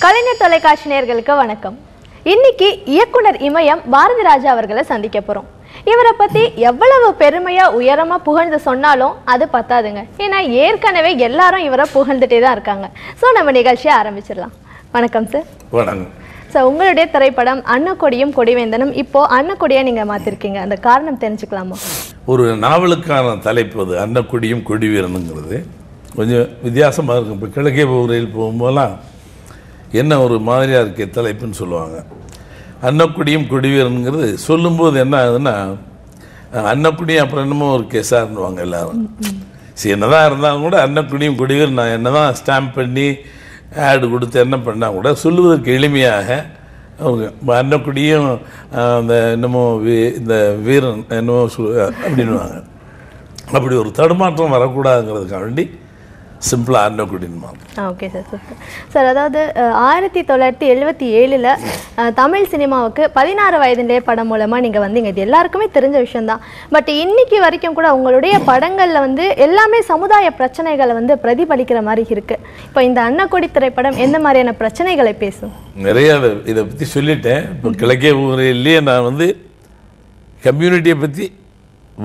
கலைஞர் தொலைக்காட்சி நேயர்களுக்கு வணக்கம். இன்னைக்கு இயக்குனர் இமயம் பாரதி ராஜா அவர்களை சந்திக்க போறோம். இவரை பத்தி எவ்வளவு பெருமையா உயரமா புகழ்ந்து சொன்னாலும் அது பத்தாதுங்க. ஏன்னா ஏற்கனவே எல்லாரும் இவரை புகழ்ந்துட்டே தான் இருக்காங்க. ஸோ நம்ம நிகழ்ச்சியை ஆரம்பிச்சிடலாம். வணக்கம் சார். வணக்கம். ஸோ உங்களுடைய திரைப்படம் அன்னக்கொடியும் கொடிவேந்தனும் இப்போ அன்னக்கொடியா நீங்க மாத்திருக்கீங்க. அந்த காரணம் தெரிஞ்சுக்கலாமா? ஒரு நாவலுக்கான தலைப்பு அது அன்னக்கொடியும் கொடிவீரனுங்கிறது கொஞ்சம் வித்தியாசமாக இருக்கும். இப்போ கிழக்கே ஊரில் போகும்போதெல்லாம் என்ன ஒரு மாதிரியாக இருக்க தலைப்புன்னு சொல்லுவாங்க. அன்னக்குடியும் கொடிவீரனுங்கிறது சொல்லும்போது என்ன ஆகுதுன்னா அன்னக்குடியும் அப்புறம் என்னமோ ஒரு கேஸாருன்னுவாங்க எல்லாரும். சரி, என்னதான் இருந்தாலும் கூட அன்னக்குடியும் கொடிவீரன் நான் என்ன தான் ஸ்டாம்ப் பண்ணி ஆடு கொடுத்து என்ன பண்ணால் கூட சொல்லுவதற்கு எளிமையாக அவங்க அன்னக்குடியும் அந்த என்னமோ இந்த வீரன் என்னமோ அப்படின்வாங்க. அப்படி ஒரு தடுமாற்றம் வரக்கூடாதுங்கிறதுக்காக வேண்டி சிம்பிளாக அன்னக்குடின்னு. Okay sir, super sir. அதாவது 1977 தமிழ் சினிமாவுக்கு 16 வயதிலே படம் மூலமாக நீங்கள் வந்தீங்க. இது எல்லாருக்குமே தெரிஞ்ச விஷயம்தான். பட் இன்னைக்கு வரைக்கும் கூட உங்களுடைய படங்களில் எல்லாமே சமுதாய பிரச்சனைகளை பிரதிபலிக்கிற மாதிரி இருக்கு. இப்போ இந்த அன்னக்கொடி திரைப்படம் எந்த மாதிரியான பிரச்சனைகளை பேசும்? நிறைய இதை பற்றி சொல்லிட்டேன். இப்போ கிழக்கே ஊரிலேயே நான் கம்யூனிட்டியை பற்றி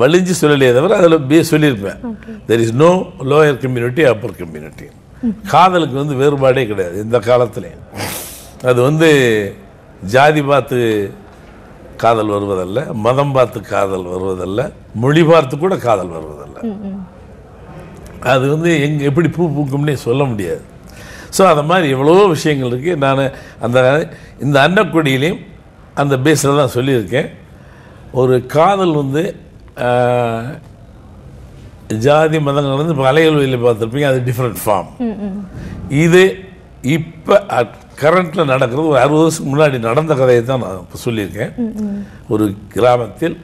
வலிஞ்சு சொல்லலையே தவிர அதில் சொல்லியிருப்பேன். There is no lower community upper community. காதலுக்கு வேறுபாடே கிடையாது இந்த காலத்துலேயும். அது ஜாதி பார்த்து காதல் வருவதல்ல, மதம் பார்த்து காதல் வருவதல்ல, மொழி பார்த்து கூட காதல் வருவதல்ல. அது எப்படி பூ பூக்கும்னே சொல்ல முடியாது. ஸோ அந்த மாதிரி எவ்வளவோ விஷயங்கள் இருக்குது. நான் இந்த அன்னக்கொடியிலையும் அந்த பேஸில் தான் சொல்லியிருக்கேன். ஒரு காதல் ஜாதி மதங்கள் இப்போ அலையல்வையில் பார்த்துருப்பீங்க, அது டிஃப்ரெண்ட் ஃபார்ம். இது இப்போ கரண்ட்டில் நடக்கிறது ஒரு 60 வருஷத்துக்கு முன்னாடி நடந்த கதையை தான் நான் இப்போ சொல்லியிருக்கேன். ஒரு கிராமத்தில்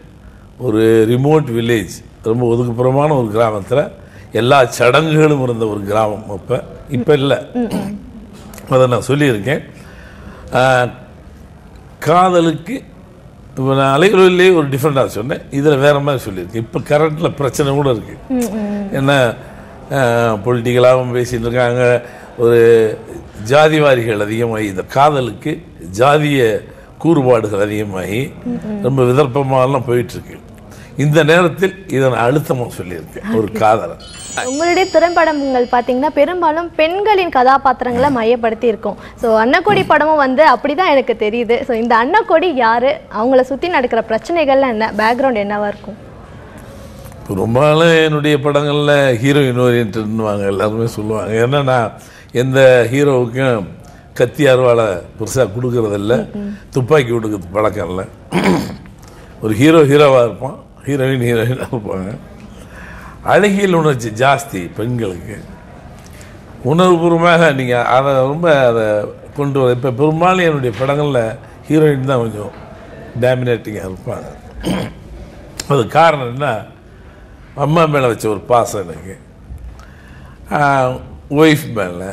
ஒரு ரிமோட் வில்லேஜ், ரொம்ப ஒதுக்குப்புறமான ஒரு கிராமத்தில் எல்லா சடங்குகளும் இருந்த ஒரு கிராமம். இப்போ இல்லை, அதை நான் சொல்லியிருக்கேன். காதலுக்கு இப்போ நான் அலைகளிலேயே ஒரு டிஃப்ரெண்டாக சொன்னேன், இதில் வேறு மாதிரி சொல்லியிருக்கேன். இப்போ கரண்ட்டில் பிரச்சனை கூட இருக்குது. என்ன பொலிட்டிக்கலாகவும் பேசிகிட்டு இருக்காங்க. ஒரு ஜாதிவாரிகள் அதிகமாகி இந்த காதலுக்கு ஜாதிய கூறுபாடுகள் அதிகமாகி ரொம்ப விதர்ப்பமாகலாம் போயிட்டுருக்கு. இந்த நேரத்தில் இதை நான் அழுத்தமாக சொல்லியிருக்கேன். ஒரு காதலை உங்களுடைய திரைப்படங்கள் பார்த்தீங்கன்னா பெரும்பாலும் பெண்களின் கதாபாத்திரங்களை மையப்படுத்தி இருக்கும். ஸோ அன்னக்கொடி படமும் அப்படிதான் எனக்கு தெரியுது. ஸோ இந்த அன்னக்கொடி யாரு, அவங்கள சுற்றி நடக்கிற பிரச்சனைகள்லாம் என்ன, பேக்ரவுண்ட் என்னவா இருக்கும்? ரொம்ப நாள் என்னுடைய படங்களில் ஹீரோயின் ஓரியன்ட்னுவாங்க எல்லாருமே சொல்லுவாங்க. ஏன்னா நான் எந்த ஹீரோவுக்கும் கத்தி அருவாளை பெருசாக கொடுக்கறதில்ல, துப்பாக்கி கொடுக்கறது பழக்கம் இல்லை. ஒரு ஹீரோவாக இருப்பான், ஹீரோயினாக இருப்பாங்க. அழகியல் உணர்ச்சி ஜாஸ்தி பெண்களுக்கு. உணர்வுபூர்வமாக நீங்கள் அதை கொண்டு வர. இப்போ பெரும்பாலும் என்னுடைய படங்களில் ஹீரோயின் தான் கொஞ்சம் டாமினேட்டிங்காக இருப்பாங்க. அது காரணம் என்ன, அம்மா மேலே வச்ச ஒரு பாசம் எனக்கு, ஒய்ஃப் மேலே,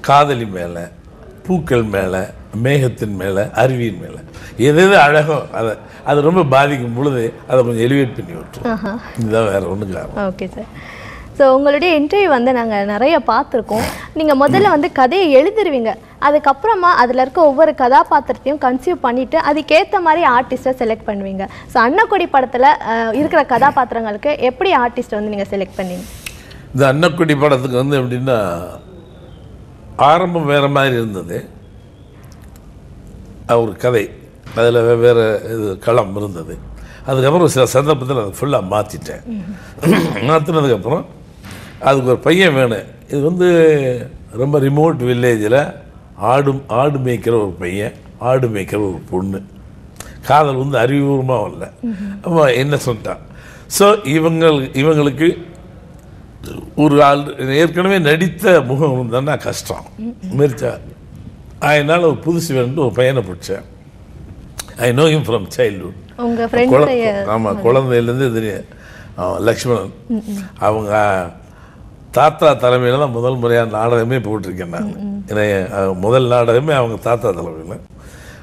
காதலி மேலே, பூக்கள் மேலே, மேகத்தின் மேலே, அருவியின் மேலே, எது அழகோ அது ரொம்ப பாதிக்கும் பொழுது அதை கொஞ்சம் எலிவேட் பண்ணி விட்டுரும். இதுதான் வேறு ஒன்றும் காரணம். Okay sir. ஸோ உங்களுடைய இன்டர்வியூ நாங்கள் நிறைய பார்த்துருக்கோம். நீங்கள் முதல்ல கதையை எழுதிருவீங்க, அதுக்கப்புறமா அதில் இருக்க ஒவ்வொரு கதாபாத்திரத்தையும் கன்சியூவ் பண்ணிவிட்டு அதுக்கேற்ற மாதிரி ஆர்டிஸ்ட்டை செலக்ட் பண்ணுவீங்க. ஸோ அன்னக்கொடி படத்தில் இருக்கிற கதாபாத்திரங்களுக்கு எப்படி ஆர்டிஸ்ட்டை நீங்கள் செலக்ட் பண்ணீங்க? இந்த அன்னக்கொடி படத்துக்கு எப்படின்னா ஆரம்பம் வேறு மாதிரி இருந்தது. ஒரு கதை அதில் வெவ்வேறு களம் இருந்தது. அதுக்கப்புறம் சில சந்தர்ப்பத்தில் அதை ஃபுல்லாக மாற்றிட்டேன். மாற்றினதுக்கப்புறம் அதுக்கு ஒரு பையன் வேணும். இது ரொம்ப ரிமோட் வில்லேஜில் ஆடு மேய்க்கிற ஒரு பையன், ஆடு மேய்க்கிற ஒரு பொண்ணு. காதல் அறிவுபூர்வமாக இல்லை, அவன் என்ன சொல்லிட்டான். ஸோ இவங்களுக்கு ஒரு ஆள் ஏற்கனவே நடித்த முகம் இருந்தான்னா கஷ்டம் மெரிச்சா. அதனால் ஒரு புதுசு வேணும்னு ஒரு பையனை பிடிச்சேன். I know him from childhood. ஆமாம், குழந்தையிலேருந்து தெரியும். லக்ஷ்மணன் அவங்க தாத்தா தலைமையில் தான் முதல் முறையாக நாடகமே போட்டிருக்கேன் நான். ஏன்னா முதல் நாடகமே அவங்க தாத்தா தலைமையில்.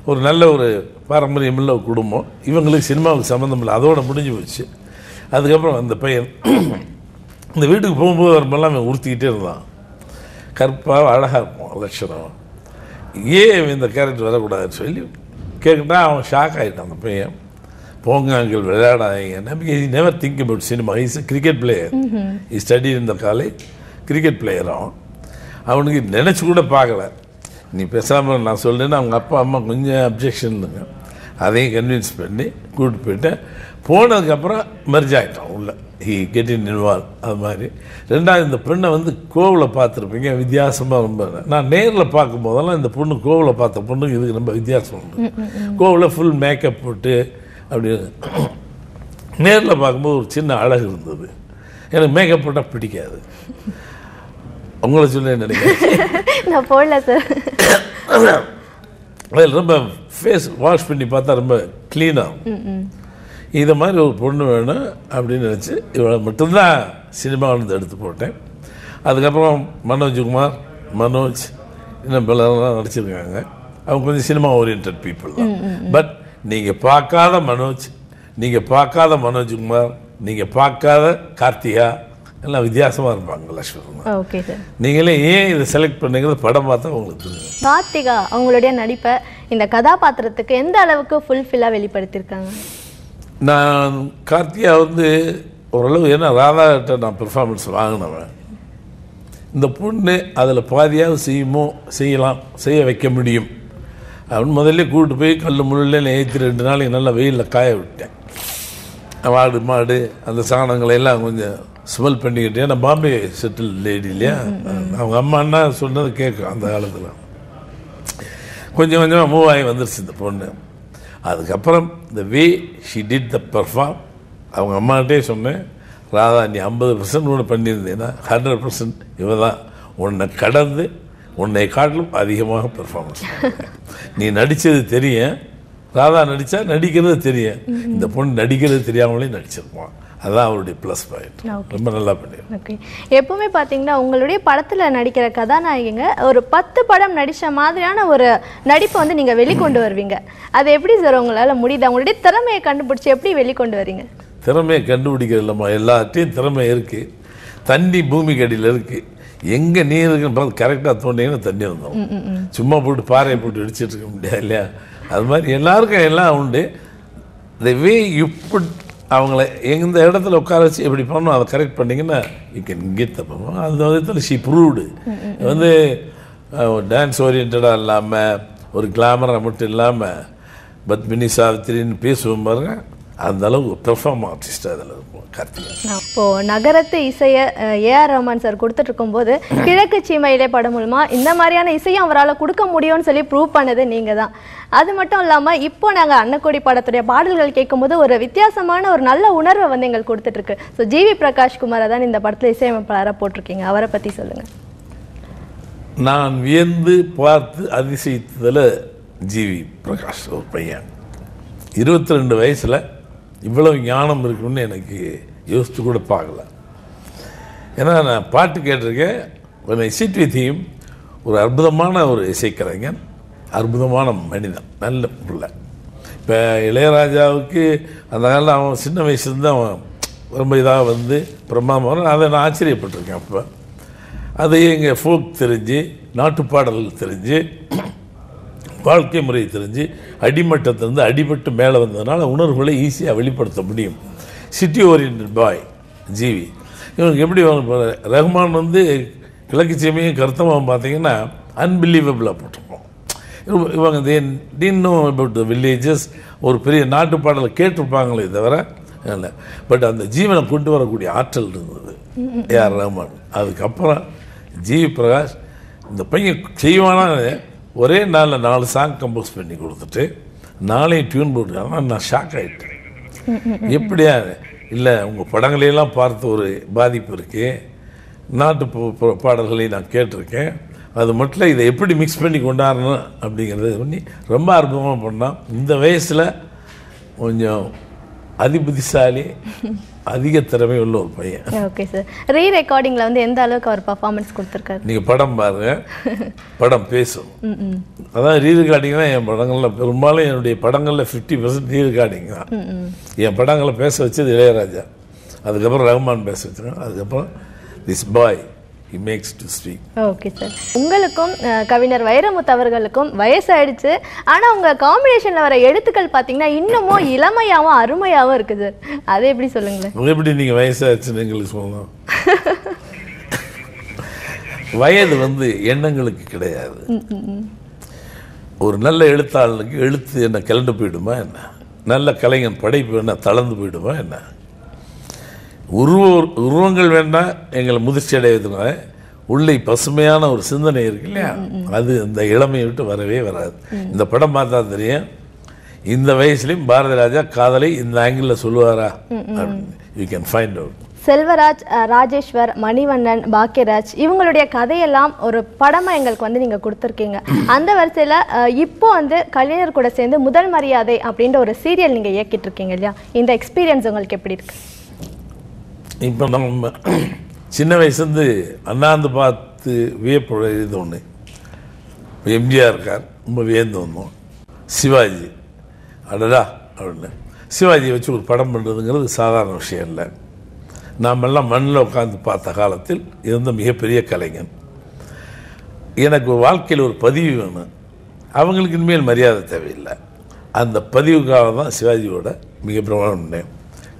ஒரு நல்ல ஒரு பாரம்பரியமில்ல ஒரு குடும்பம். இவங்களுக்கு சினிமாவுக்கு சம்மந்தம் இல்லை, அதோடு முடிஞ்சு போச்சு. அதுக்கப்புறம் அந்த பையன் இந்த வீட்டுக்கு போகும்போது வரும்போதெல்லாம் அவன் உறுத்திக்கிட்டே இருந்தான். கற்பாக அழகாக இருப்பான், லட்சணம். ஏன் இந்த கேரக்டர் வரக்கூடாதுன்னு சொல்லி கேட்குட்டா அவன் ஷாக் ஆகிட்டான் அந்த பையன். போங்க அங்கிள் விளையாடாதீங்க. நமக்கு never think about cinema. Is cricket player. E study இந்த காலேஜ் கிரிக்கெட் பிளேயர். அவனுக்கு நினச்சி கூட பார்க்கல. நீ பேசாமல் நான் சொல்கிறேன்னு அவங்க அப்பா அம்மா கொஞ்சம் அப்ஜெக்ஷன்னுங்க. அதையும் கன்வின்ஸ் பண்ணி கூப்பிட்டு போயிட்டேன். போனதுக்கப்புறம் மெர்ஜ் ஆகிட்டான் உள்ள. He get in involve. அது மாதிரி. ரெண்டாவது இந்த பெண்ணை வந்து கோவில் பார்த்துருப்பீங்க, வித்தியாசமாக ரொம்ப. நான் நேரில் பார்க்கும் போதெல்லாம் இந்த பொண்ணு கோவில் பார்த்த பொண்ணுக்கு இதுக்கு ரொம்ப வித்தியாசம் உண்டு. கோவிலில் ஃபுல் மேக்கப் போட்டு அப்படி நேரில் பார்க்கும்போது ஒரு சின்ன அழகு இருந்தது. எனக்கு மேக்கப் போட்டால் பிடிக்காது. உங்களை சொல்ல நினைக்கிறேன் நான் போடல சார். அதில் ரொம்ப ஃபேஸ் வாஷ் பண்ணி பார்த்தா ரொம்ப க்ளீனாக இதை மாதிரி ஒரு பொண்ணு வேணும் அப்படின்னு நினச்சி இவளை மட்டும்தான் சினிமாவிலேருந்து எடுத்து போட்டேன். அதுக்கப்புறம் மனோஜ்குமார், மனோஜ் இன்னும் பலரெல்லாம் நடிச்சிருக்காங்க. அவங்க கொஞ்சம் சினிமா ஓரியன்ட் பீப்புள் தான். பட் நீங்கள் பார்க்காத மனோஜ், நீங்கள் பார்க்காத மனோஜ்குமார், நீங்கள் பார்க்காத கார்த்திகா எல்லாம் வித்தியாசமாக இருப்பாங்க லட்சுமி. Okay sir. நீங்களே ஏன் இதை செலக்ட் பண்ணுங்கிறது படம் பார்த்தா உங்களுக்கு தெரியும். கார்த்திகா அவங்களுடைய நடிப்பை இந்த கதாபாத்திரத்துக்கு எந்த அளவுக்கு ஃபுல்ஃபில்லாக வெளிப்படுத்தியிருக்காங்க? நான் கார்த்திகா வந்து ஓரளவு ஏன்னா ராதாகிட்ட நான் பெர்ஃபார்மன்ஸ் வாங்கினவன். இந்த பொண்ணு அதில் பாதியாவது செய்யலாம், செய்ய வைக்க முடியும் அப்படின்னு முதல்ல கூப்பிட்டு போய் கல் முள்ளில் ஏற்றி 2 நாளைக்கு நல்லா வெயிலில் காய விட்டேன். மாடு மாடு அந்த சாணங்களை எல்லாம் கொஞ்சம் ஸ்மெல் பண்ணிக்கிட்டு. ஏன்னா பாம்பே செட்டில் லேடி இல்லையா, அவங்க அம்மா அண்ணா சொன்னது கேட்கும். அந்த காலத்தில் கொஞ்சம் கொஞ்சமாக மூவ் ஆகி வந்துருச்சு இந்த பொண்ணு. அதுக்கப்புறம் இந்த way she did the perform. அவங்க அம்மாகிட்டே சொன்னேன், ராதா நீ 50% கூட பண்ணியிருந்தேன்னா 100% இவ தான் உன்னை கடந்து உன்னை காட்டிலும் அதிகமாக பெர்ஃபார்மன்ஸ். நீ நடித்தது தெரியும், ராதா நடித்தா நடிக்கிறது தெரியும். இந்த பொண்ணு நடிக்கிறது தெரியாமலே நடிச்சிருப்பான். அதுதான் அவருடைய ப்ளஸ் பாயிண்ட். ரொம்ப நல்லா பண்ணிடுறேன். ஓகே. எப்பவுமே பார்த்தீங்கன்னா உங்களுடைய படத்தில் நடிக்கிற கதாநாயகிங்க ஒரு 10 படம் நடித்த மாதிரியான ஒரு நடிப்பை வந்து நீங்கள் வெளிக்கொண்டு வருவீங்க. அது எப்படி சார் உங்களால் முடியுது? அவங்களுடைய திறமையை கண்டுபிடிச்சி எப்படி வெளிக்கொண்டு வரீங்க? திறமையை கண்டுபிடிக்கிறது இல்லைம்மா, எல்லாத்தையும் திறமை இருக்குது. தண்ணி பூமிக்கு அடியில் இருக்குது. எங்கே நீர் இருக்குன்னு பார்த்து கரெக்டாக தோண்டிங்கன்னா தண்ணி வந்தோம். சும்மா போட்டு பாறையை போட்டு அடிச்சுட்டு இருக்க முடியாது இல்லையா? அது மாதிரி எல்லாருக்கும் எல்லாம் உண்டு. த வே யூ புட் அவங்கள எந்த இடத்துல உட்கார வச்சு எப்படி பண்ணணும் அதை கரெக்ட் பண்ணிங்கன்னா யூ கேன் கெட் த பண்ணுவோம். அந்த விதத்தில் ஷி ப்ரூவ்டு. வந்து டான்ஸ் ஓரியன்டாக இல்லாமல் ஒரு கிளாமராக மட்டும் இல்லாமல் பத்மினி சாவித்திரின்னு பேசுவோம் பாருங்க, அந்த அளவுக்கு பெர்ஃபார்ம் ஆர்டிஸ்ட் அதில் இருக்கும் கார்த்திகா. இப்போது நகரத்து இசையை ஏஆர் ரஹ்மான் சார் கொடுத்துட்டு இருக்கும்போது கிழக்கு சீமையிலே படம் மூலமா இந்த மாதிரியான இசையும் அவரால் கொடுக்க முடியும்னு சொல்லி ப்ரூவ் பண்ணது நீங்கள் தான். அது மட்டும் இல்லாமல் இப்போ நாங்கள் அன்னக்கொடி படத்துடைய பாடல்கள் கேட்கும்போது ஒரு வித்தியாசமான ஒரு நல்ல உணர்வை வந்து எங்களுக்கு கொடுத்துட்ருக்கு. ஸோ ஜிவி பிரகாஷ் குமாரை தான் இந்த படத்தில் இசையமைப்பாளராக போட்டிருக்கீங்க. அவரை பற்றி சொல்லுங்கள். நான் வியந்து பார்த்து அதிசயித்ததில் ஜிவி பிரகாஷ் ஒரு பையன் 22 வயசில் இவ்வளவு ஞானம் இருக்குன்னு எனக்கு யோசித்து கூட பார்க்கல. ஏன்னா நான் பாட்டு கேட்டிருக்கேன். சிட் வித் ஹிம் ஒரு அற்புதமான ஒரு இசைக்கலைஞன், அற்புதமான மனிதன், நல்ல பிள்ளை. இப்போ இளையராஜாவுக்கு அந்த காலத்தில் அவன் சின்ன வயசுலேருந்து அவன் ரொம்ப இதாக வந்து பிரமாதமான அதை நான் ஆச்சரியப்பட்டிருக்கேன். அப்போ அது எங்கள் ஃபோக் தெரிஞ்சு, நாட்டுப்பாடல்கள் தெரிஞ்சு, வாழ்க்கை முறை தெரிஞ்சு, அடிமட்டத்திலிருந்து அடிபட்டு மேலே வந்ததுனால உணர்வுகளை ஈஸியாக வெளிப்படுத்த முடியும். சிட்டி ஓரியன்ட் பாய் ஜிவி. இவனுக்கு எப்படி ரஹ்மான் வந்து கிழக்கு சீமையும் கருத்தமாக பார்த்தீங்கன்னா அன்பிலீவபிளாக போட்டிருப்போம். இவங்க டின் நோ அபவுட் த வில்லேஜஸ். ஒரு பெரிய நாட்டு பாடலை கேட்டிருப்பாங்களே தவிர இல்லை. பட் அந்த ஜீவனை கொண்டு வரக்கூடிய ஆற்றல் இருந்தது ஏஆர் ரஹ்மான். அதுக்கப்புறம் ஜிவி பிரகாஷ் இந்த பையன் செய்வானா ஒரே நாளில் 4 சாங் கம்போஸ் பண்ணி கொடுத்துட்டு 4 டியூன் போட்டுருக்காங்க. நான் ஷாக் ஆகிட்டேன். எப்படியா இல்லை உங்கள் படங்களையெல்லாம் பார்த்து ஒரு பாதிப்பு இருக்குது. நாட்டு பாடல்களை நான் கேட்டிருக்கேன். அது மட்டும் இதை எப்படி மிக்ஸ் பண்ணி கொண்டாடணும் அப்படிங்கிறது பண்ணி ரொம்ப அற்புதமாக பண்ணான். இந்த வயசில் கொஞ்சம் அதிபுத்திசாலி, அதிக திறமை உள்ள ஒரு பையன். Okay sir. ரீ ரெக்கார்டிங்கில் வந்து எந்த அளவுக்கு அவர் பர்ஃபார்மன்ஸ் கொடுத்துருக்காரு? நீங்கள் படம் பாருங்க, படம் பேசும். அதான் ரீ ரெக்கார்டிங் தான் என் படங்களில் பெரும்பாலும் என்னுடைய படங்களில் 50% ரீ ரெக்கார்டிங் தான். என் படங்களை பேச வச்சது இளையராஜா, அதுக்கப்புறம் ரஹ்மான் பேச வச்சுருக்கேன், அதுக்கப்புறம் this boy he makes to speak. Okay sir. உங்களுக்கும் கவிஞர் வைரமுத்து அவர்களுக்கும் வயசாயிடுச்சு, ஆனா உங்க காம்பினேஷன்ல வர எழுத்துக்கள் பாத்தீங்கன்னா இன்னமும் இளமையாவும் அருமையாவும் இருக்குது. அதை எப்படி சொல்லுங்களேன்? எப்படி நீங்க வயசாச்சுன்னு எங்களுக்கு சொல்லணும்? வயது வந்து எண்ணங்களுக்கு கிடையாது. ஒரு நல்ல எழுத்தாளனுக்கு எழுத்து என்ன கிளண்டு போயிடுமா என்ன? நல்ல கலைஞன் படைப்பு என்ன தளர்ந்து போயிடுமா என்ன? உருவங்கள் வேண்டாம் எங்களை முதிர்ச்சி அடைவதுனால உள்ளே பசுமையான ஒரு சிந்தனை இருக்கு இல்லையா, அது இந்த இளமையை விட்டு வரவே வராது. இந்த படம் பார்த்தா தெரியும், இந்த வயசுலையும் பாரதி ராஜா காதலை இந்த ஆங்கிளில் சொல்லுவாரா? You can find out. Selvaraj, Rajeshwar, Manivannan, Bhagyaraj இவங்களுடைய கதையெல்லாம் ஒரு படமாக எங்களுக்கு வந்து நீங்கள் கொடுத்துருக்கீங்க. அந்த வரிசையில் இப்போ வந்து கலைஞர் கூட சேர்ந்து முதல் மரியாதை அப்படின்ற ஒரு சீரியல் நீங்கள் இயக்கிட்டு இருக்கீங்க இல்லையா, இந்த எக்ஸ்பீரியன்ஸ் உங்களுக்கு எப்படி இருக்கு? இப்போ நம்ம சின்ன வயசுலேருந்து அண்ணாந்து பார்த்து வியப்பு இது ஒன்று, எம்ஜிஆர் இருக்கார், ரொம்ப வியந்து வந்தோம். சிவாஜி அடடா அப்படின்னு சிவாஜியை வச்சு ஒரு படம் பண்ணுறதுங்கிறது சாதாரண விஷயம் இல்லை. நாமெல்லாம் மண்ணில் உட்காந்து பார்த்த காலத்தில் இருந்த மிகப்பெரிய கலைஞன். எனக்கு வாழ்க்கையில் ஒரு பதிவு வேணும், அவங்களுக்கு இனிமேல் மரியாதை தேவையில்லை. அந்த பதிவுக்காக தான் சிவாஜியோட மிக பிரமாண்டம்.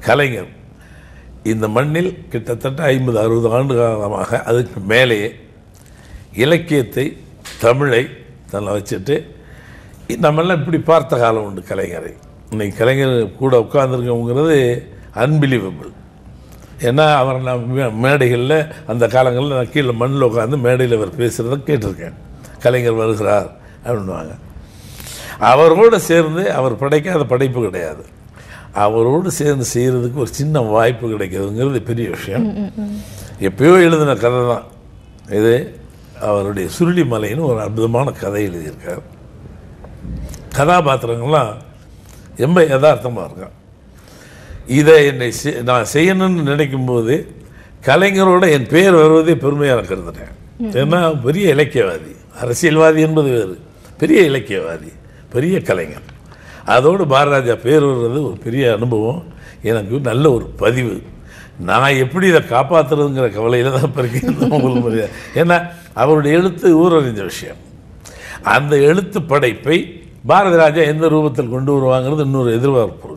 கலைஞர் இந்த மண்ணில் கிட்டத்தட்ட 50-60 ஆண்டு காலமாக அதுக்கு மேலேயே இலக்கியத்தை தமிழை தன்னை வச்சுட்டு நம்மெல்லாம் இப்படி பார்த்த காலம் உண்டு கலைஞரை. இன்னைக்கு கலைஞர் கூட உட்கார்ந்துருக்கோங்கிறது அன்பிலீவபிள். ஏன்னா அவர் நான் மேடைகளில் அந்த காலங்களில் நான் கீழே மண்ணில் உட்காந்து மேடையில் அவர் பேசுகிறத கேட்டிருக்கேன். கலைஞர் வருகிறார் அப்படின்வாங்க. அவரோடு சேர்ந்து அவர் படைக்காத படைப்பு கிடையாது. அவரோடு சேர்ந்து செய்கிறதுக்கு ஒரு சின்ன வாய்ப்பு கிடைக்கிறதுங்கிறது பெரிய விஷயம். எப்பயோ எழுதின கதை தான் இது. அவருடைய சுருளி மலைன்னு ஒரு அற்புதமான கதை எழுதியிருக்கார். கதாபாத்திரங்கள்லாம் ரொம்ப யதார்த்தமாக இருக்கும். இதை என்னை நான் செய்யணும்னு நினைக்கும் போது கலைஞரோட என் பெயர் வருவதே பெருமையாக கருதுனேன். ஏன்னா பெரிய இலக்கியவாதி, அரசியல்வாதி என்பது வேறு, பெரிய இலக்கியவாதி, பெரிய கலைஞர். அதோடு பாரதிராஜா பேர் வர்றது ஒரு பெரிய அனுபவம், எனக்கு நல்ல ஒரு பதிவு. நான் எப்படி இதை காப்பாற்றுறதுங்கிற கவலையில் தான் பிறகு. ஏன்னா அவருடைய எழுத்து ஊரறிஞ்ச விஷயம். அந்த எழுத்து படைப்பை பாரதிராஜா எந்த ரூபத்தில் கொண்டு வருவாங்கிறது இன்னொரு எதிர்பார்ப்பு.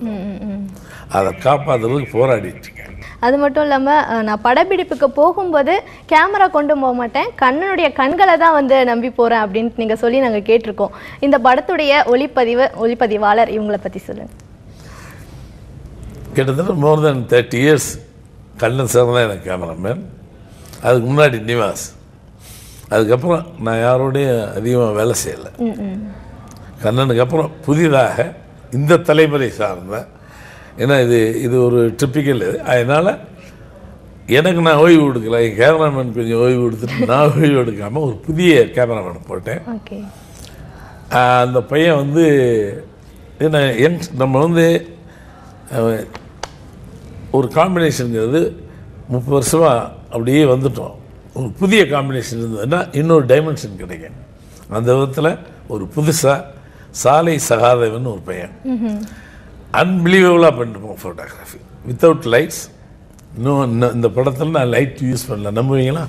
அதை காப்பாற்றுறதுக்கு போராடிட்டு இருக்கேன். அது மட்டும் இல்லாமல் நான் படப்பிடிப்புக்கு போகும்போது கேமரா கொண்டு போக மாட்டேன், கண்ணனுடைய கண்களை தான் வந்து நம்பி போகிறேன் அப்படின்ட்டு நீங்கள் சொல்லி நாங்கள் கேட்டிருக்கோம். இந்த படத்துடைய ஒளிப்பதிவாளர் இவங்களை பற்றி சொல்லுங்கள். கிட்டத்தட்ட மோர் தென் 30 years கண்ணன் சார் தான் எனக்கு கேமராமேன். அதுக்கு முன்னாடி நிவாஸ். அதுக்கப்புறம் நான் யாரோடையும் அதிகமாக வேலை செய்யலை. கண்ணனுக்கு அப்புறம் புதிதாக இந்த தலைமுறை சார்ந்த, ஏன்னா இது ஒரு டிப்பிக்கல் இது. அதனால் எனக்கு நான் ஓய்வு கொடுக்கல, என் கேமராமேன் கொஞ்சம் ஓய்வு கொடுத்துட்டு நான் ஓய்வு எடுக்காமல் ஒரு புதிய கேமராமேன் போட்டேன். அந்த பையன் வந்து என்ன நம்ம வந்து ஒரு காம்பினேஷனுங்கிறது 30 வருஷமாக அப்படியே வந்துட்டோம். ஒரு புதிய காம்பினேஷன் இருந்ததுன்னா இன்னொரு டைமென்ஷன் கிடைக்கும். அந்த விதத்தில் ஒரு புதுசாக சாலை சகாதேவன் ஒரு பையன் அன்பிலீவபிளாக பண்ணிருப்போம் ஃபோட்டோகிராஃபி வித்தவுட் லைட்ஸ். இன்னும் இந்த படத்தில் நான் லைட் யூஸ் பண்ணல, நம்புவீங்களா?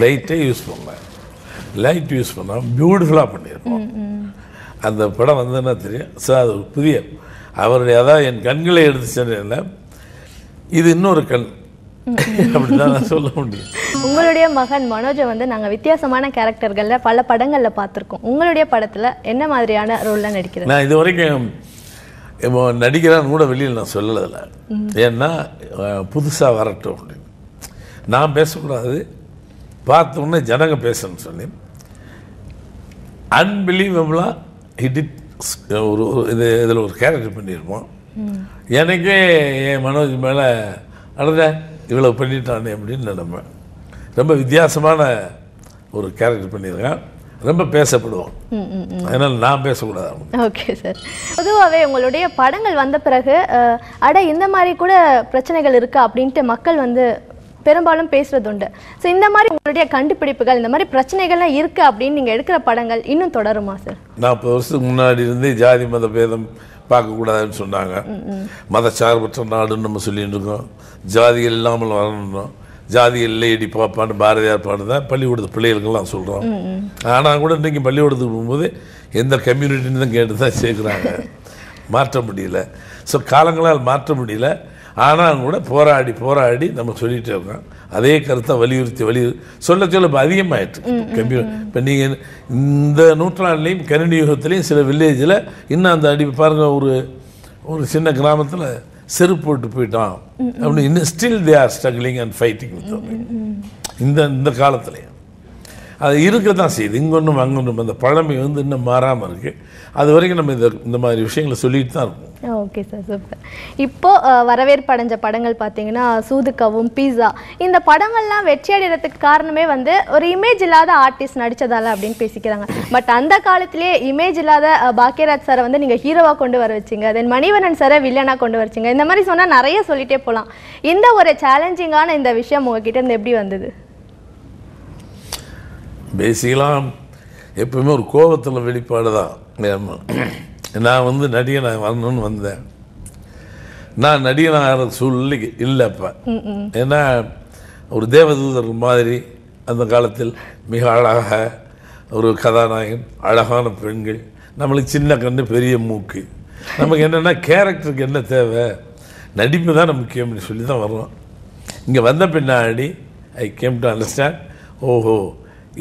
லைட்டே யூஸ் பண்ணல, லைட் யூஸ் பண்ணால் பியூட்டிஃபுல்லாக பண்ணியிருப்போம். அந்த படம் வந்ததுன்னா தெரியும். ஸோ அது ஒரு புதிய அவருடைய, அதாவது என் கண்களை எடுத்து சென்றேன்ல, இது இன்னொரு கண் அப்படிதான் நான் சொல்ல முடியும். உங்களுடைய மகன் மனோஜை வந்து நாங்கள் வித்தியாசமான கேரக்டர்களில் பல படங்களில் பார்த்துருக்கோம். உங்களுடைய படத்தில் என்ன மாதிரியான ரோலில் நடிக்கிறேன்? நான் இது வரைக்கும் நடிக்கிறான்னு கூட வெளியில் நான் சொல்லலை. ஏன்னா புதுசாக வரட்டும் அப்படின்னு நான் பேசக்கூடாது, பார்த்தோன்னே ஜனங்க பேசணும்னு சொன்னேன். அன்பிலீவபிளாக ஹிடிட் ஒரு இதில் ஒரு கேரக்டர் பண்ணியிருப்போம். எனக்கே என் மனோஜ் மேலே அழுத இவ்வளோ பண்ணிட்டானே அப்படின்னு நினைப்பேன். ரொம்ப வித்தியாசமான ஒரு கேரக்டர் பண்ணியிருக்கேன், ரொம்ப பேசப்படுவோம். அதனால் நான் பேசக்கூடாது. Okay sir. பொதுவாகவே உங்களுடைய படங்கள் வந்த பிறகு அட இந்த மாதிரி கூட பிரச்சனைகள் இருக்கா அப்படின்ட்டு மக்கள் வந்து பெரும்பாலும் பேசுறது உண்டு. ஸோ இந்த மாதிரி உங்களுடைய கண்டுபிடிப்புகள், இந்த மாதிரி பிரச்சனைகள்லாம் இருக்குது அப்படின்னு நீங்கள் எடுக்கிற படங்கள் இன்னும் தொடருமா சார்? 40 வருஷத்துக்கு முன்னாடி இருந்து ஜாதி மத பேதம் பார்க்கக்கூடாதுன்னு சொன்னாங்க. மதச்சார்பற்ற நாடுன்னு நம்ம சொல்லிட்டு இருக்கோம். ஜாதிகள் இல்லாமல் வரணும். ஜாதி இல்லை இடி பாப்பான்னு பாரதியார் பாடுதான் பள்ளிக்கூடத்து பிள்ளைகளுக்கெல்லாம் சொல்கிறோம். ஆனால் கூட இன்றைக்கி பள்ளிக்கூடத்துக்கு போகும்போது எந்த கம்யூனிட்டின்னு தான் கேட்டு தான் சேர்க்குறாங்க. மாற்ற முடியல. ஸோ காலங்களால் மாற்ற முடியல. ஆனால் கூட போராடி நம்ம சொல்லிகிட்டே இருக்கோம். அதே கருத்தை வலியுறுத்தி சொல்ல இப்போ அதிகமாகிட்டு இப்போ நீங்கள் இந்த நூற்றாண்டுலேயும் கணினி யுகத்துலேயும் சில வில்லேஜில் இன்னும் அந்த பாருங்கள், ஒரு சின்ன கிராமத்தில் செருப்பு போட்டு போயிட்டான் அப்படின்னு இன்னும் still they are struggling and fighting with இந்த காலத்துலேயும் அது இருக்க தான் செய்யுது. இங்கொன்றும் அங்கொன்றும் அந்த பழமை இன்னும் மாறாமல் இருக்குது. அது வரைக்கும் நம்ம இந்த மாதிரி விஷயங்களை சொல்லிட்டு தான் இருக்கோம். Okay sir, super. இப்போது வரவேற்பு அடைஞ்ச படங்கள் பார்த்தீங்கன்னா சூதுகவும், பீஸா, இந்த படங்கள்லாம் வெற்றி அடைகிறதுக்கு காரணமே ஒரு இமேஜ் இல்லாத ஆர்டிஸ்ட் நடித்ததால அப்படின்னு பேசிக்கிறாங்க. பட் அந்த காலத்திலேயே இமேஜ் இல்லாத பாக்கியராஜ் சாரை நீங்கள் ஹீரோவாக கொண்டு வர வச்சிங்க, தென் மணிவண்ணன் சாரை வில்லனாக கொண்டு வச்சிங்க. இந்த மாதிரி சொன்னால் நிறைய சொல்லிகிட்டே போகலாம். இந்த ஒரு சேலஞ்சிங்கான இந்த விஷயம் உங்ககிட்ட இருந்து எப்படி வந்தது? பேசிக்கலாம் எப்பவுமே ஒரு கோபத்தில் வெளிப்பாடு தான். நான் நடிகனாக வரணும்னு வந்தேன். நான் நடிகனாக சூழ்நிலை இல்லை அப்போ. ஏன்னா ஒரு தேவதூதர் மாதிரி அந்த காலத்தில் மிக அழகாக ஒரு கதாநாயகன், அழகான பெண்கள், நம்மளுக்கு சின்ன கண்ணு பெரிய மூக்கு, நமக்கு என்னென்னா கேரக்டருக்கு என்ன தேவை, நடிப்பு தான் முக்கியம்னு சொல்லி தான் வர்றோம். இங்கே வந்த பின்னாடி ஐ கேம் டு அண்டர்ஸ்டாண்ட், ஓஹோ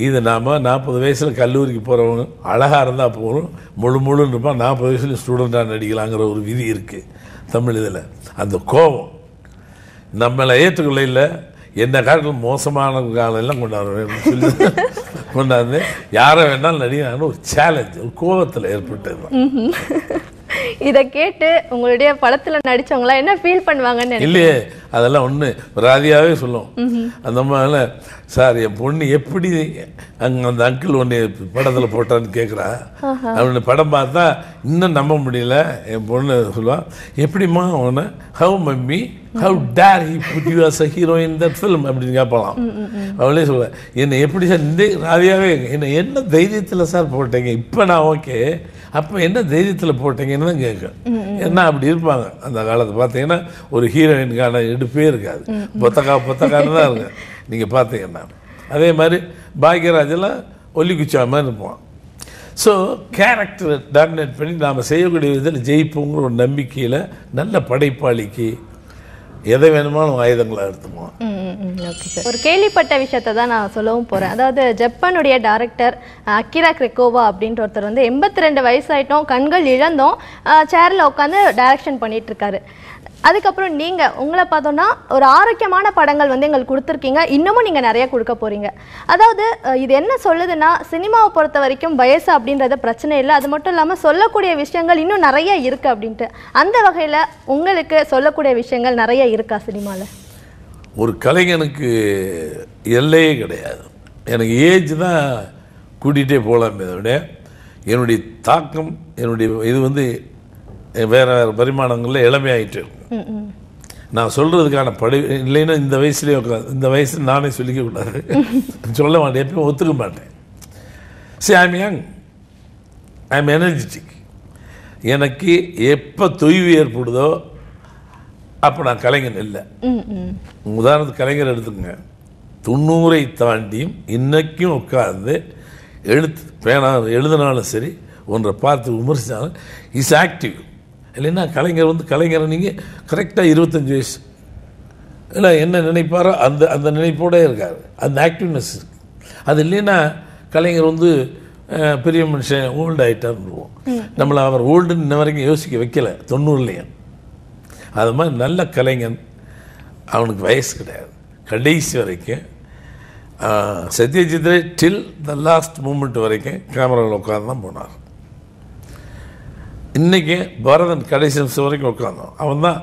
இது நாம் 40 வயசில் கல்லூரிக்கு போகிறவங்க அழகாக இருந்தால் போகிறோம், முழுன்னு இருப்பான், 40 வயசுல ஸ்டூடெண்ட்டாக நடிக்கலாங்கிற ஒரு விதி இருக்குது தமிழ் இதில். அந்த கோபம் நம்மளை ஏற்றுக்கொள்ள இல்லை, என்ன காலத்தில் மோசமான காலெல்லாம் கொண்டாந்து யாரை வேணாலும் நடிகனான ஒரு சேலஞ்ச், ஒரு கோபத்தில் ஏற்பட்டது. இதை கேட்டு உங்களுடைய படத்தில் நடித்தவங்களாம் என்ன ஃபீல் பண்ணுவாங்கன்னு இல்லையே, அதெல்லாம் ஒன்று ராதியாவே சொல்லும். அந்த மாதிரி சார் என் பொண்ணு எப்படி அந்த அங்கிள் ஒன்று படத்தில் போட்டான்னு கேட்குறா. அவனு படம் பார்த்தா இன்னும் நம்ப முடியல. என் பொண்ணு சொல்லுவான், எப்படிம்மா அவனை how mummy how dare he put you as a heroine that film அப்படின்னு கேட்பலாம். அவளே சொல்லுவேன், என்னை எப்படி சார் இந்த ராதியாவே என்ன தைரியத்தில் சார் போட்டீங்க, இப்போ நான் ஓகே, அப்போ என்ன தைரியத்தில் போட்டீங்கன்னு தான் கேட்கும். என்ன அப்படி இருப்பாங்க அந்த காலத்தை பார்த்தீங்கன்னா. ஒரு ஹீரோயினுக்கான எடுப்பே இருக்காது, பொத்தக்கான்னு தான் இருக்கு நீங்கள் பார்த்தீங்கன்னா. அதே மாதிரி பாக்யராஜெல்லாம் ஒல்லி குச்சா மாதிரி இருப்பான். ஸோ கேரக்டரை டாமினேட் பண்ணி நாம் செய்யக்கூடிய விதத்தில் ஜெயிப்போங்கிற ஒரு நம்பிக்கையில் நல்ல படைப்பாளிக்கு எதை வேணுமாலும் ஆயுதங்களாக எடுத்துப்போம். ஓகே சார், ஒரு கேள்விப்பட்ட விஷயத்தை தான் நான் சொல்லவும் போகிறேன். அதாவது ஜப்பானுடைய டைரக்டர் அக்கிரா குரோசவா அப்படின்ற ஒருத்தர் 82 வயசாயிட்டோம், கண்கள் இழந்தோம், சேரில் உட்காந்து டைரக்ஷன் பண்ணிகிட்ருக்காரு. அதுக்கப்புறம் நீங்கள் உங்களை பார்த்தோன்னா ஒரு ஆரோக்கியமான படங்கள் எங்களுக்கு கொடுத்துருக்கீங்க, இன்னமும் நீங்கள் நிறைய கொடுக்க போகிறீங்க. அதாவது இது என்ன சொல்லுதுன்னா, சினிமாவை பொறுத்த வரைக்கும் வயசு அப்படின்றத பிரச்சனை இல்லை, அது மட்டும் இல்லாமல் சொல்லக்கூடிய விஷயங்கள் இன்னும் நிறைய இருக்குது அப்படின்ட்டு. அந்த வகையில் உங்களுக்கு சொல்லக்கூடிய விஷயங்கள் நிறைய இருக்கா சினிமாவில்? ஒரு கலைஞனுக்கு எல்லையே கிடையாது. எனக்கு ஏஜ் தான் கூட்டிகிட்டே போகலாமே விட என்னுடைய தாக்கம், என்னுடைய இது வேறு பரிமாணங்களில் இளமையாகிட்டு இருக்கும். நான் சொல்கிறதுக்கான இல்லைன்னா இந்த வயசுலேயே உட்காந்து, இந்த வயசு நானே சொல்லிக்க கூடாது, சொல்ல மாட்டேன், எப்பயும் ஒத்துக்க மாட்டேன். சரி, I am young, I am energetic. எனக்கு எப்போ தொய்வு ஏற்படுதோ அப்போ நான் கலைஞன் இல்லை. உதாரணத்துக்கு கலைஞர் எடுத்துக்கோங்க, 90 தாண்டியும் இன்னைக்கும் உட்கார்ந்து எழுதினாலும் சரி, ஒன்றை பார்த்து விமர்சித்தாலும் இஸ் ஆக்டிவ். இல்லைன்னா கலைஞரை நீங்கள் கரெக்டாக 25 வயசு இல்லை என்ன நினைப்பாரோ அந்த நினைப்போட இருக்கார், அந்த ஆக்டிவ்னஸ் இருக்குது. அது இல்லைன்னா கலைஞர் பெரிய மனுஷன் ஓல்டு ஆகிட்டார்னுவோம். நம்மளை அவர் ஓல்டுன்னு இன்ன வரைக்கும் யோசிக்க வைக்கலை 90லேயும். அது மாதிரி நல்ல கலைஞன் அவனுக்கு வயசு கிடையாது, கடைசி வரைக்கும். சத்யஜித் ரே டில் த லாஸ்ட் மூமெண்ட் வரைக்கும் கேமராவில் உட்காந்து தான் போனார். இன்றைக்கி பரதன் கடைசி நிமிஷம் வரைக்கும் உட்காந்தோம். அவன் தான்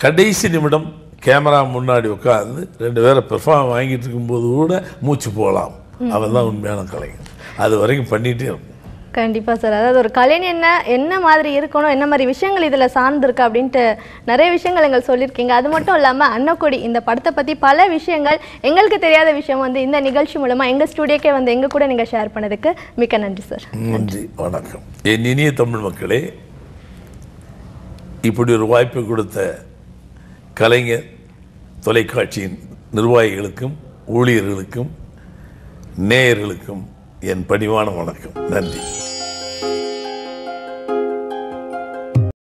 கடைசி நிமிடம் கேமரா முன்னாடி உட்காந்து 2 பேரை பெர்ஃபார்ம் வாங்கிட்டு இருக்கும்போது கூட மூச்சு போகலாம். அவன் தான் உண்மையான கலைஞன். அது வரைக்கும் பண்ணிகிட்டே இருக்கும். கண்டிப்பாக சார். அதாவது ஒரு கலைஞன் என்ன மாதிரி இருக்கணும், என்ன மாதிரி விஷயங்கள் இதில் சார்ந்திருக்கு அப்படின்ட்டு நிறைய விஷயங்கள் எங்களுக்கு சொல்லியிருக்கீங்க. அது மட்டும் இல்லாமல் அன்னக்கொடி இந்த படத்தை பற்றி பல விஷயங்கள் எங்களுக்கு தெரியாத விஷயம் இந்த நிகழ்ச்சி மூலமாக எங்கள் ஸ்டுடியோக்கே எங்கள் கூட நீங்கள் ஷேர் பண்ணதுக்கு மிக்க நன்றி சார். நன்றி, வணக்கம். என் இனிய தமிழ் மக்களே, இப்படி ஒரு வாய்ப்பு கொடுத்த கலைஞர் தொலைக்காட்சியின் நிர்வாகிகளுக்கும் ஊழியர்களுக்கும் நேயர்களுக்கும் என் பணிவான வணக்கம். நன்றி.